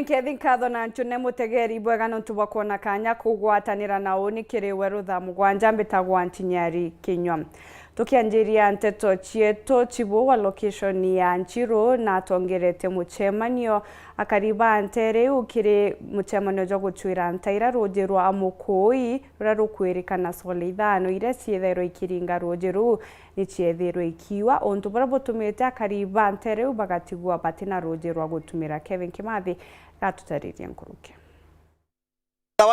Ninkethi nkatho na ntune mutegeri bwega nontu bwa kuona kanya kugwatanira nao nikiri Weru Thaa Mugwanja mbitagwa NTINYARI KINYUA. Tukianjiria Nteto chieto chibu wa location ya Nchiro na tongerete muchemanio akariba ntere ukiri muchemanio jo gutwira ntaira rojeru amukoi rarukwerikana solidano ire ciethero ikiringa rojeru ni ciethero ikiwa ontu bara butumite akariba ntere ubagatigwa batina rojeru agutumira Kevin Kimathi gatutariria nkuruke.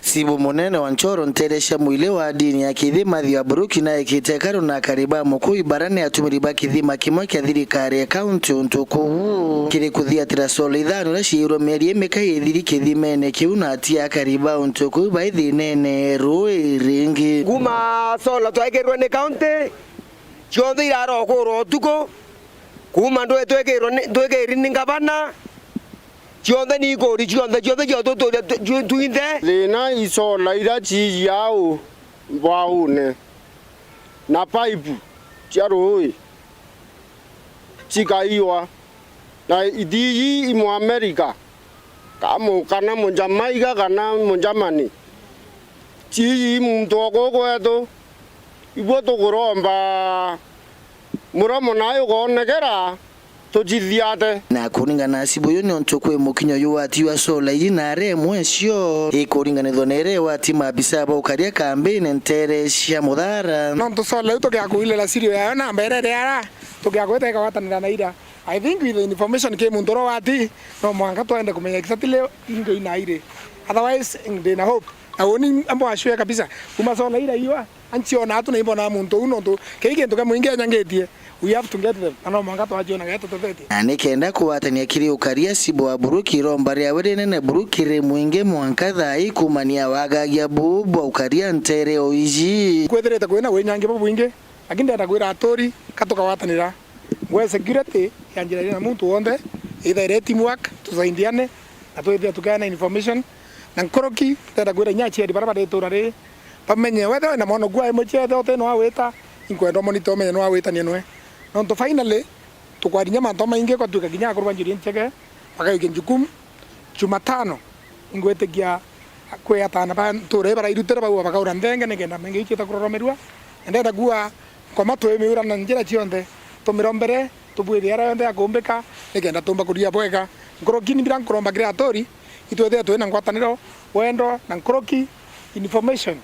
Sibu munene wa Nchoro nteresha mwile wa dini ya kithima thia buruki na ikitekaro na kariba mukui barani atumiriba kithima kimwe kia thirikari ya kaunti untuku kiri kuthiatira solidano na shiro meri emekai thiri kithimene kiu na atia kariba untuku baithi nene rui ringi kuma sola twagerwe ni kaunti chionthe iraro kuro tuko kuma ndo twegeri ni gavana chionde ni gori chionde tuinde lena isola ira chi yao waune na pipe charoi chikaiwa na idii mu America kamo kana mu Jamaica kana mu Germany chi mu togo kwetu iboto kuromba muramo nayo gonegera tujithiate na kuringana na sibu yoni ontukwe mukinyo yuwati wa sola ina remwe cio ikuringanithwo nere wati mabisa ba ukaria campaign ntere cia muthara no sola tukia kuilela sirio ya na mbere ya tukia kwete kawatanira na ira. I think with the information came undoro wati no mwanga twende kumenya exactly ingo inaire otherwise in hope awoni ambo ashwe kabisa kuma sola ira iwa anchiona atu na ibona muntu uno ndo keige ndoka mwinge nyangetie. We have to get them. Ano manga to ajiona gato tofeti. Anikenda kuwatania kiri ukaria sibo wa buruki rombari ya wede nene buruki re mwinge mwankatha ikumania wagagia bubu wa ukaria ntere oiji. Kwetherete kwena wenyange babu inge. Lakini atakwira atori katoka watanira. Mwe security yanjira na muntu wonde either teamwork tuzaindiane atoethia tukana information na nkoroki atakwira nyachi ya barabara etorare pamenye wedo na mono gwa emochedo te no aweta inkwendo monito menye no aweta ni enwe. Nonto finally tukwarinya manto mainge kwa tukaginya akorwa njiri nchege pakayo jukumu Jumatano ingwetegia kwe atana ba tore bara irutera ba bakaura ndenge negenda menge ichita kuroromerwa ndenda gua kwa matu emiura na njira chionde tumirombere tubwiri ara yonde agombeka negenda tumba kuria bwega ngorokini bira nkoromba creatori itwethe twena ngwataniro wendo na nkoroki information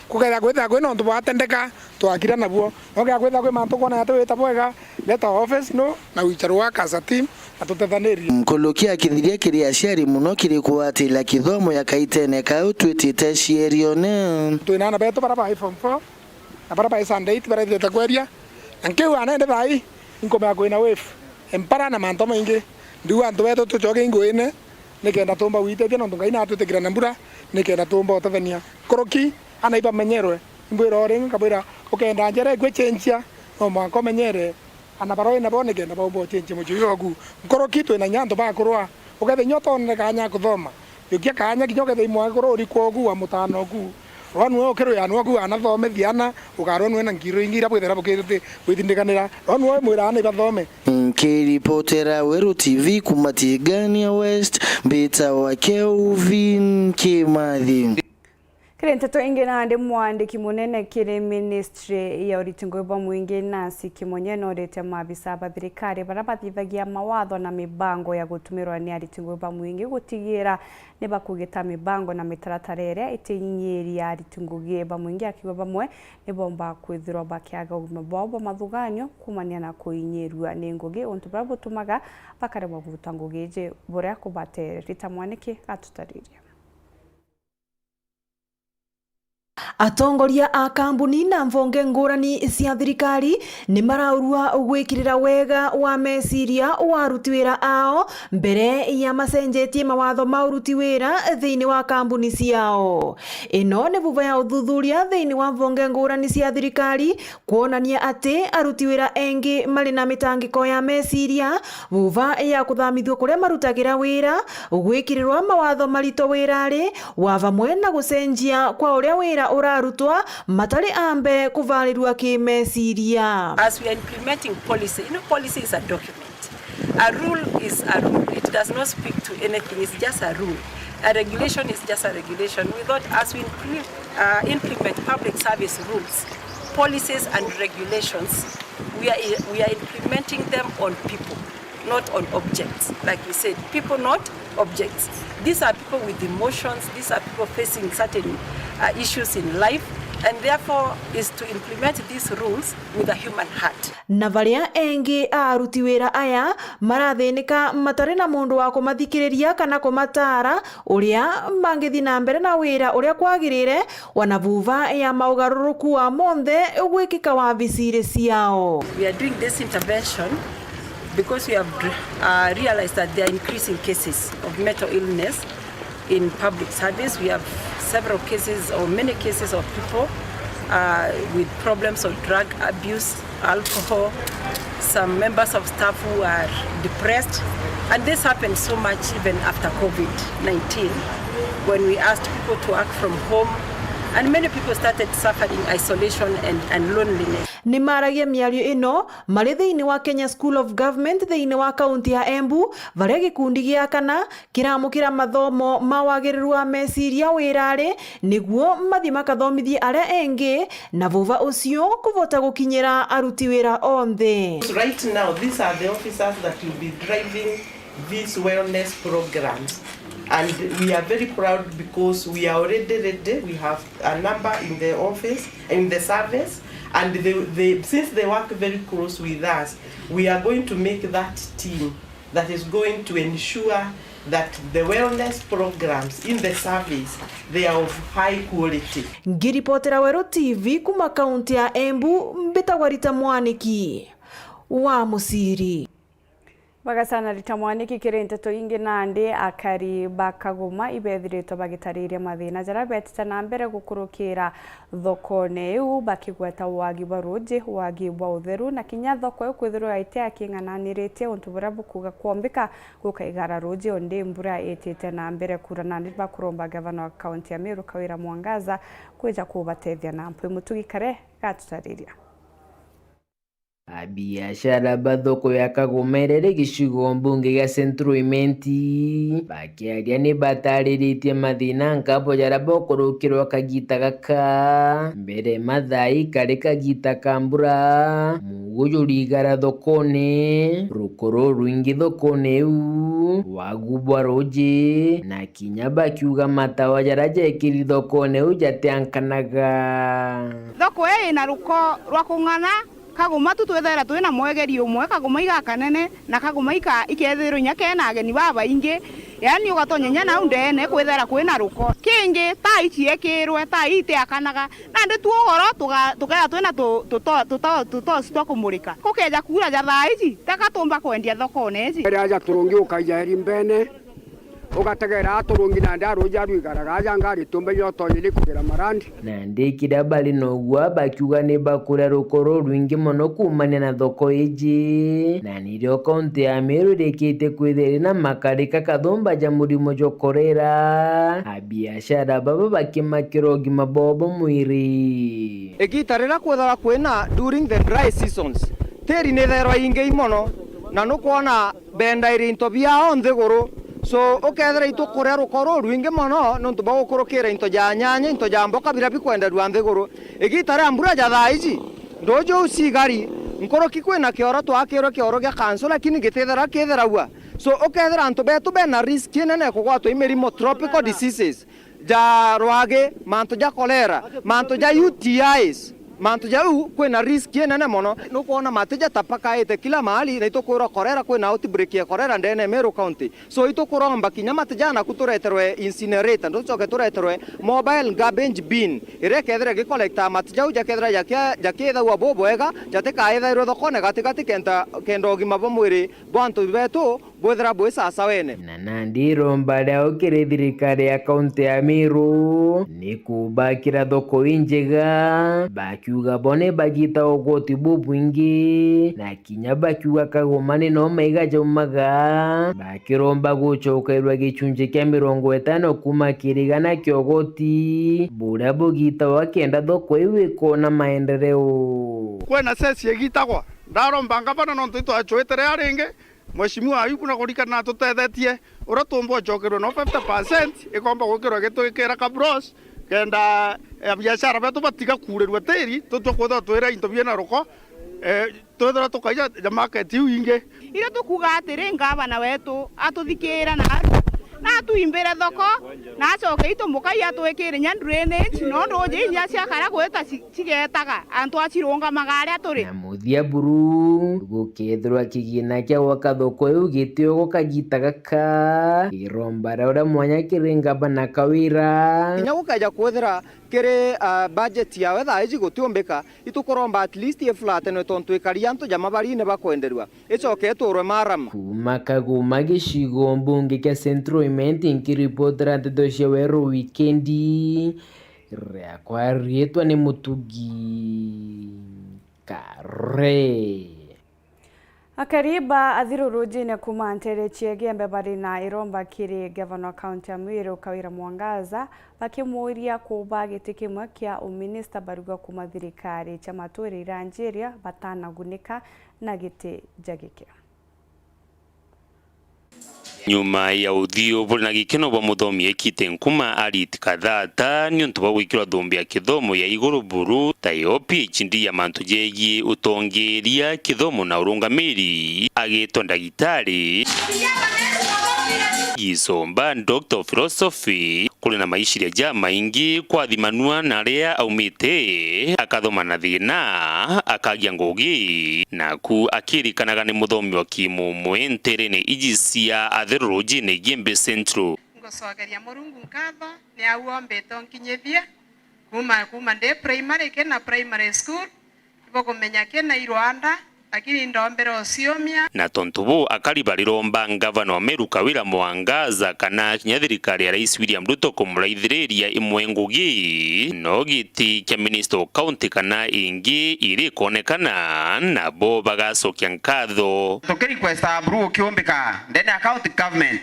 kugera gwetha kwena ndu batendeka twakira nabuo oge gwetha kwe mantu kona yate weta bwega leta office no na wicharo wa casa team atutethaneri mkolokia kithiria kiri aciari muno kiri kuatila kithomo ya kaitene ka twitite cierione twina na beto para bai form 4 na para bai Sunday para theta kweria anke wana ende bai inkoma kwena wave empara na manto mainge ndu antu beto tuchoge ingoine nikenda tumba wite thina ndu ngaina atutekira na mbura nikenda tumba otethania koroki anaiba menyerwe mbwiro ringa kabira ukenda njere gwe chenjia no mwanko menyere anabaro ina bone genda babo chenje mu yogu ngoro kitu ina nyando ba kurwa ugethe nyoto ne kanya kuthoma yukia kanya kinyoge thei mwa kuro ri kogu wa mutano gu ronu okero ya nwagu anathome thiana ugaronu ena ngiro ingira bwethera bukirite gwithindikanira ronu mwira ana ibathome kiripotera Weru TV kumatigania West mbita wa Kevin Kimathi. Kire Nteto inge na ande mwandiki munene kire ministry ya uritingo bwa mwingi nasi kimonye no rete mabisa ba thirikari barabathithagia mawatho na mibango ya gutumirwa ni aritingo bwa mwingi gutigira ne bakugita mibango na mitaratara ere itinyeri ya aritingo bwa mwingi akiwa bamwe ne bomba kwithirwa bakiaga ugumabo mathuganyo kumania na kuinyerua ni ngugi ontu barabutumaga bakare bwa gutangugeje bore akubate rita mwaniki atutariria. Atongoria a kambuni na mvonge ngurani cia thirikari ni maraurua gwikirira wega wa meciria wa aruti wira ao mbere ya macenjetie mawatho ma uruti wira thiini wa kambuni ciao. Ino ni vuva ya uthuthuria thiini wa mvonge ngurani cia thirikari kuonania ati aruti wira engi mari na mitangiko ya meciria vuva ya kuthamithio kuria marutagira wira gwikirirwa mawatho marito wirari wa vamwe na gucenjia kwa uria wira urarutwa matari ambe kuvalirwa kimeciria. As we are implementing policy, policy is a document. A rule is a rule. It does not speak to anything. It's just a rule. A regulation is just a regulation. We thought as we implement public service rules, policies and regulations, we are implementing them on people, not on objects. Like we said, people, not objects. These are people with emotions. These are people facing certain issues in life, and therefore is to implement these rules with a human heart. Na varia engi aruti wira aya marathinika matari na mundu wa kumathikiriria kana kumatara uria mangithi na mbere na wira uria kwagirire wanavuva ya maugaruruku wa monthe gwikika wa visire ciao. We are doing this intervention because we have realized that there are increasing cases of mental illness in public service. We have several cases or many cases of people with problems of drug abuse, alcohol, some members of staff who are depressed. And this happened so much even after COVID-19, when we asked people to work from home, and many people started suffering isolation and loneliness. Ni maragia miario ino mari thiini wa Kenya School of Government thiini wa kaunti ya Embu varia gikundi gia kana kiramukira mathomo mawagiriru wa meciria wirari niguo mathi makathomithie aria engi na vuva ucio kuvota gukinyira aruti wira onthe. Right now these are the officers that will be driving these wellness programs. And we are very proud because we are already ready. We have a number in the office, in the service, and since they work very close with us, we are going to make that team that is going to ensure that the wellness programs in the service, they are of high quality. Ngiripotera Weru TV kuma kaunti ya Embu, mbitagwa Rita Mwaniki wa Musiri. Bagasana Rita Mwaniki kiri Nteto ingi nandi akari bakaguma ibethirito bagitariria mathina jara betita na mbere gukurukira thokone iu bakigweta wagi baruji wagi bwa utheru na kinya thoko yo kwithirwa ite akingananiritie untu bura bukuga kwombika gukaigara ruji onde mbura etete na mbere kurana ndi bakuromba governor wa county ya Meru Kawira Mwangaza kweja kubatethia na mpwe mutugikare gatutariria. Biashara bathoko ya kagomerere gicigo mbunge ya Central Imenti bakiaria ni batariritie mathina nkabo jara bokorukirwa kagita gaka mbere mathai kare kagita kambura muguyuri gara thokone rukoro ruingi thokone u wagubwa roje na kinya bakiuga matawa jara jekiri thokone u jateankanaga thoko ina ruko rwa kung'ana kaguma tutwethera twina mwegeri umwe kaguma iga kanene na kaguma ikethiro nya kena ageni baba ingi yani ugatonyenya na undene kwethera kwina ruko kingi ta ichiekirwe ta ite akanaga na ndi tuogoro tukaya twina tuto kumurika kukeja kura ja thaici takatumba kwendia thoko neci aja turungi ukaijeri mbene ugategera turungi na ndaru jaru igaraga ngari tumbe yotonyili kugira marandi na ndikira bali nogwa bakiuga ni bakura rukoro rwingi mono kumania na thoko iji na nirio kaunti ya Meru rekite kwitheri na makarika kathumba ja murimo jokorera abiashara baba bakimakira ugima bobo mwiri igitarira kwethara kwina during the dry seasons teri ni therwa ingi imono na nukwona benda iri into bia onthe guru so ukethera itukure rukoro rwingi mono nontu bagukurukira into ja nyanya into ja mboka bira bikwenda rwanthe guru igitara mbura ja thaici ndojo usigari nkoroki kwina kioro twakirwo kioro gya kanso lakini gitethera ketheraua so ukethera antu betu bena risk nene kugwatwo imirimo tropical diseases ja rwage manto ja cholera manto ja UTIs manto ja kwina risk nene mono nukuona matija tapakaite kila mahali na itukura korera kwina outbreak ya korera ndene Meru County so itukuromba kinya matija na kutureterwe incinerator ndocoke tureterwe mobile garbage bin irekethera gikolekta matija uja kethera jaketha wa bobwega jatekaetha iro thokone gatigati kenda ugima bwa mwiri bwantu betu bwethera bwisasa wene na nandiro mbada ukiri thirikari ya kaunti ya Meru ni kubakira thoko injega bakiuga bone bagita ogoti bubwingi na kinya bakiuga kagomani no maiga jomaga bakiromba gucokerwa gicunje kya 50 kuma kirigana kyogoti bura bugita wakenda thoko iwe kona maendeleo kwena sesi egitagwa ndaromba ngabana nontu twachwetere aringe Mheshimiwa Ayubu na kurikana tutethetie ura tumbo chokerwo no 50% ikomba gukirwa gitwikira kabros kenda biashara betu batiga kurerwa tiri tutukwitha twira into biena ruko twethera tukaija ja market inge ira tukuga atiri ngavana wetu atuthikira na tuimbire thoko na acoke itumuka atwikire nya drainage no ndoje inya ciakara gweta cigetaga antu acirunga magare aturi na muthia buru gukethirwa kigina kia gwaka thoko iu gitio gukagitaga ka irombara ura mwanya kiringa bana kawira inya gukaja kwethira kiri budget ya wetha iji gutiombeka itukoromba at least ye flat no tontu ikaria antu jama barine bakwenderwa icoke turwe maram kuma kaguma gicigo mbunge kia Central nkiripotera Nteto cia Weru wikendi riakwa rietwa ni Mutugi Kare akariba athirurujine kuma ntere chiege bari na iromba kiri governor county Weru Kawira Mwangaza bakimuiria kuba giti kimwe kia uminista baruga kuma thirikari cha maturi Nigeria batanagunika na giti jagike nyuma ya uthio buri na gikeno bwa muthomi ekite nkuma arit Thaa ni untu bwa gwikirwa thumbi ya kithomo ya iguru buru tayo PhD ya mantu jegie utongeria kithomo na urungamiri agitwa ndagitari Gisomba Doctor of Philosophy kuli na maishiria ja maingi kwa thimanua na ria aumite akathoma na thina akagia ngugi na ku akirikanaga ni muthomi wa kimumwe nterene ijisia athiruruji ni Gembe Central ngocogeria murungu nkatho ni auombete nkinyithie kuma ndi primary kena primary school ibogumenya kena Rwanda lakini ndombera osiomia na tontubu akaribariromba ngavana wa Meru Kawira Mwangaza kana thirikari ya Rais William Ruto kumuraithiriria imwe ngugi no giti kia minister county kana ingi iri konekana na bo bagacokia nkatho tukirikwesta buru kiumbika ndene county government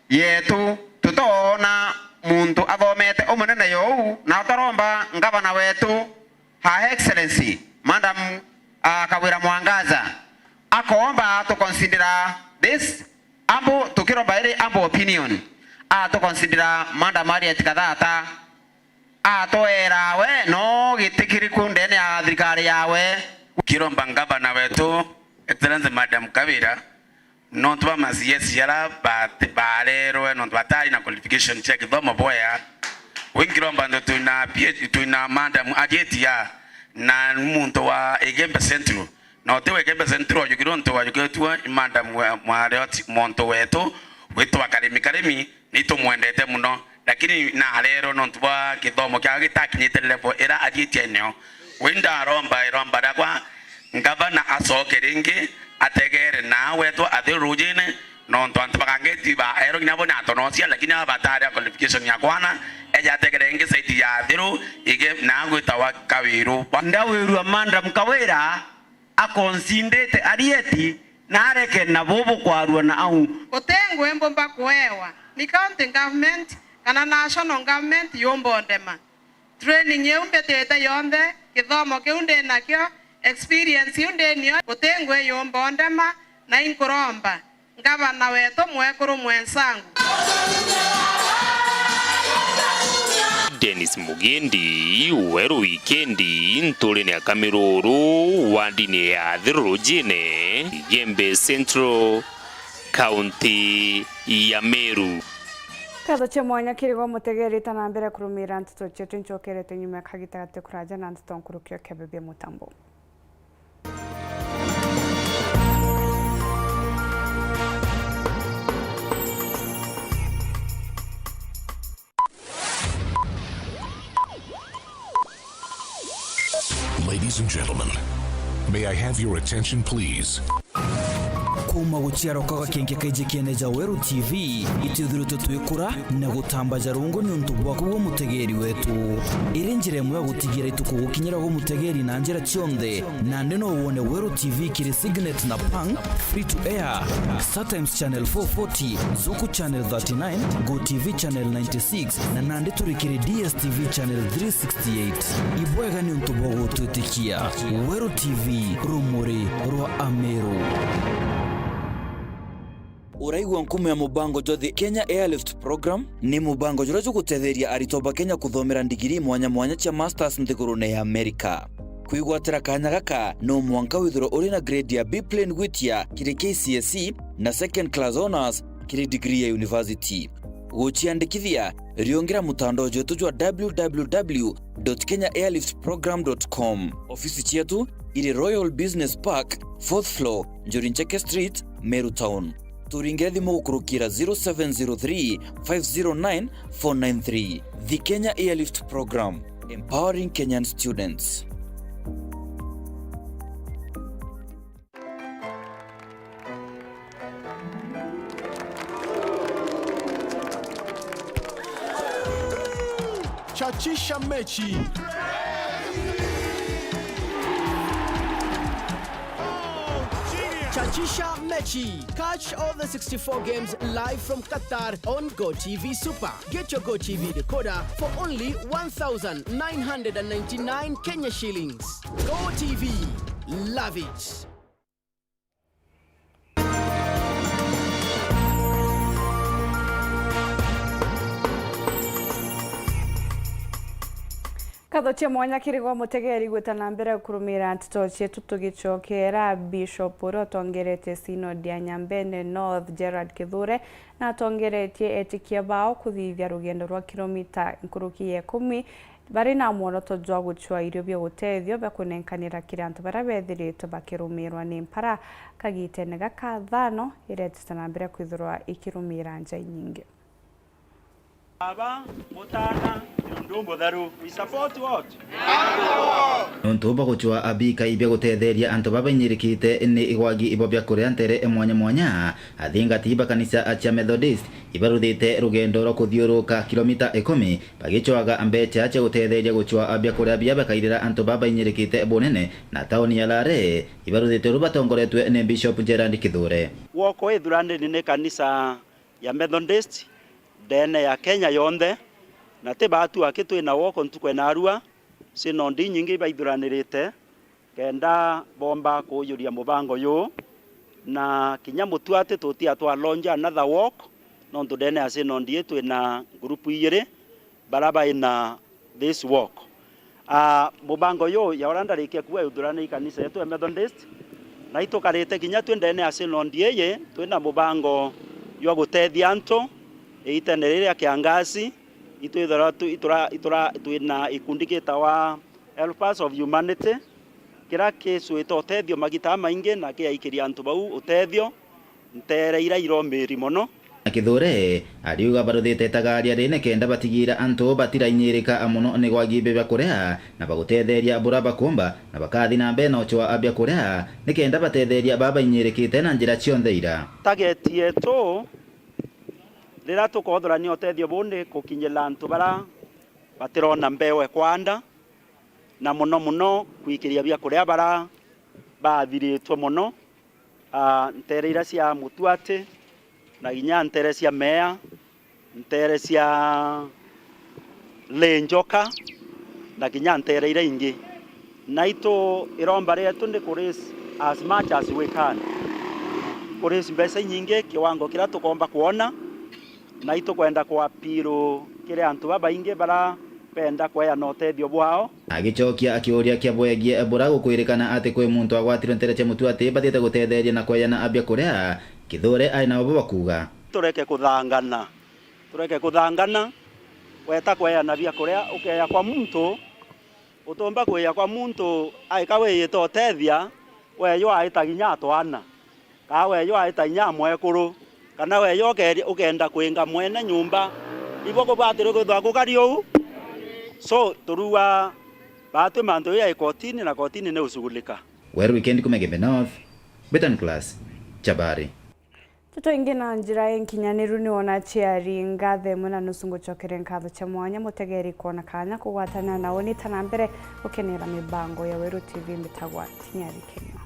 yetu tutona muntu athomete umunene you na utaromba ngavana wetu Her Excellency Madam Kawira Mwangaza akomba to consider this ambo tukiromba ile ambo opinion to consider Madam Thaa atoera we no gitikiri kundene ya thirikari yawe kiromba ngavana wetu Excellency Madam Kawira no twa masiyesi yara barero no batari na qualification check thomo boya wingiromba ndo tuna PhD tuna Madam Ajetia na muntu wa Gembe Central na tewe Gembe Central yukironto wa yukitua Madam Mwareti monto wetu akademi nito mwendete muno lakini na lero no twa kithomo kya gitakinyite level era Ajetia eneo winda romba dakwa ngavana asoke ringi ategere na wetu athirujine no ntwantu bakangeti ba ero nyabo na tonosia lakini abatari qualification ya kwana eja tegere ngi saidi ya thiru ige na gwitawa Kawiru ndawiru Amanda Mkawira akonsindete arieti na areke na bobo kwarua na au otengwe mbomba kuewa ni county government kana national government yombondema training yeumbetete yonde kithomo kiunde nakyo experience yunde niyo otengwe yombondema na inkuromba ngavana wetu mwekuru mwensangu Dennis Mugendi Weru wikendi ntulini ya Kamiruru wandini ya Athirurujine Gembe Central County ya Meru Katho cha mwanya kirigo mutegeri tana mbere kurumira Nteto chetu nchokerete nyuma kagitagate kuraja na Nteto nkurukio kebebe mutambo Ladies and gentlemen, may I have your attention please? kuma guciara ukaga kenge kaije keneja Weru TV itithiruto twikura na gutambaja rungu ni untu bwako bwo mutegeri wetu irenjire mwe gutigira ituko gukinyira go mutegeri na njira cionde na ndeno wone Weru TV kiri signet na pang free to air StarTimes channel 440 Zuku channel 39 Go TV channel 96 na nande turikiri DSTV channel 368 ibwega ni untu bwo twitikia Weru TV rumuri rwa Ameru. Uraigwa nkume ya mubango jothi Kenya Airlift Program ni mubango jura gutetheria aritoba Kenya kuthomera ndigiri mwanya cia masters nthigurune ya Amerika. Kwigwatira kanya gaka no mwanka withiro uri na grade ya B plane gwitia kiri KCSE na second class honors kiri degree ya university. Guchiandikithia riongera mutandao wetu jwa www.kenyaairliftprogram.com. Ofisi chetu iri Royal Business Park 4th floor Njorincheke Street, Meru Town. Turinge thimu gukurukira 0703 509 493. The Kenya Airlift Program, empowering Kenyan students. Chachisha mechi. Chachisha mechi. Catch all the 64 games live from Qatar on GoTV Super. Get your GoTV decoder for only 1,999 Kenya shillings. GoTV. Love it. Katho cia mwanya kirigwa mutegeri gwetana mbere kurumira Nteto cietu tugicokera Bishop Rotongerete Synod ya Nyambene North Gerard Kithure na tongeretie etikia bao kuthithia rugendo rwa kilomita nkuruki 10 bari na muoroto jwa guchwa irio bya gutethio bya kunenkanira kirantu bara bethiritwe bakirumirwa ni mpara kagitene gaka thano iretana mbere kwithurwa ikirumira nja nyingi. Aba mutana ndumbo daru we support what Nontoba guchwa abika ibya gutetheria anto baba nyirikite ni igwagi ibobya kure antere mwanya athinga tiba kanisa acha Methodist ibaruthite rugendo ro kuthiuruka kilomita 10 bagichwaga ambeche acha gutetheria guchwa abya kure abya bakairira anto baba nyirikite bunene na tauni ya Lare ibaruthite rubatongoretwe ni Bishop Gerard Kithure. Woko ithurane ni kanisa ya Methodist dene ya Kenya yonde na te batu akitu ina woko ntukwe na arua sinondi nyingi baithuranirite kenda bomba kuyuria mubango yu na kinya mutu ati tutia twa launch another walk nontu dene ya sinondi yetu ina group igire baraba ina this walk mubango yu ya oranda rikia kuwa ithurane ikanisa yetu ya Methodist na itukarite kinya twendene ya sinondi yeye twina mubango yo gutethia anto itenere ya kiangazi itwithora twina ikundi gitawa Helpers of Humanity kira kiswita utethio magita maingi na kiaikiria antu bau utethio ntere ira iromiri muno. Kithure ariuga baruthite tagaria rine kenda batigira antu batirainirika muno ni gwagibe bya kurea na bagutetheria buraba kumba na bakathi na mbere no chwa abya kurea ni kenda batetheria baba inyirikite na njira cionthe ira target yetu rira tukothorania utethio bundi kukinyira antu bara batirona mbewe kwanda na muno kwikiria bya kuria bara bathiritwe muno ntere ira cia mutuate na ginya ntere cia mea ntere cia lenjoka na ginya ntere ira ingi na ito iromba retu ndi kuris as much as we can kuris mbesa nyingi kiwango kira tukomba kuona na ito kwenda kwa piro kire antu baba inge bara penda kwa no tethio bwao agichokia akiuria kia bwegie burago kwirikana ati kwe muntu agwatiro ntere cha mutu ati batite gutetheria na kwa yana abya kurea Kithure aina baba kuga tureke kuthangana weta kwa yana bya kurea ukeya kwa muntu utomba kwa kwa muntu aikawe yito tethia weyo aitaginya atwana ka weyo aitanya mwekuru kana weyo ukenda kwinga mwene nyumba iboko batire kuthwa kukario so turua batu manto ya ikotini na kotini ne usugulika Weru weekend kumegebe North Betan class Chabari Toto ingi na njira enkinyaniru ni ona chiari ngathe muna nusungu chokere nkatho cha mwanya mutegeri kuona kanya kugwatana na oni tanambere ukenera mibango ya Weru TV mitagwa Tinyari Kenya.